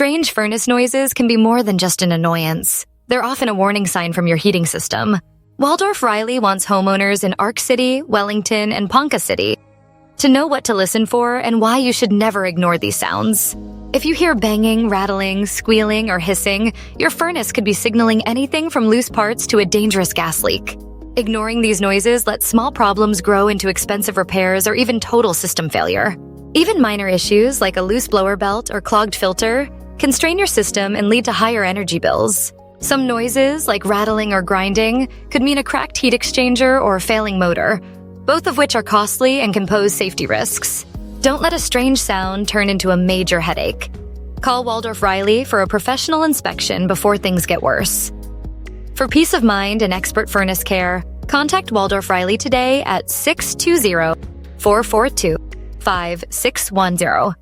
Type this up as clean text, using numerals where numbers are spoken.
Strange furnace noises can be more than just an annoyance. They're often a warning sign from your heating system. Waldorf Riley wants homeowners in Arc City, Wellington, and Ponca City to know what to listen for and why you should never ignore these sounds. If you hear banging, rattling, squealing, or hissing, your furnace could be signaling anything from loose parts to a dangerous gas leak. Ignoring these noises lets small problems grow into expensive repairs or even total system failure. Even minor issues like a loose blower belt or clogged filter can strain your system and lead to higher energy bills. Some noises, like rattling or grinding, could mean a cracked heat exchanger or a failing motor, both of which are costly and can pose safety risks. Don't let a strange sound turn into a major headache. Call Waldorf Riley for a professional inspection before things get worse. For peace of mind and expert furnace care, contact Waldorf Riley today at 620-442-5610.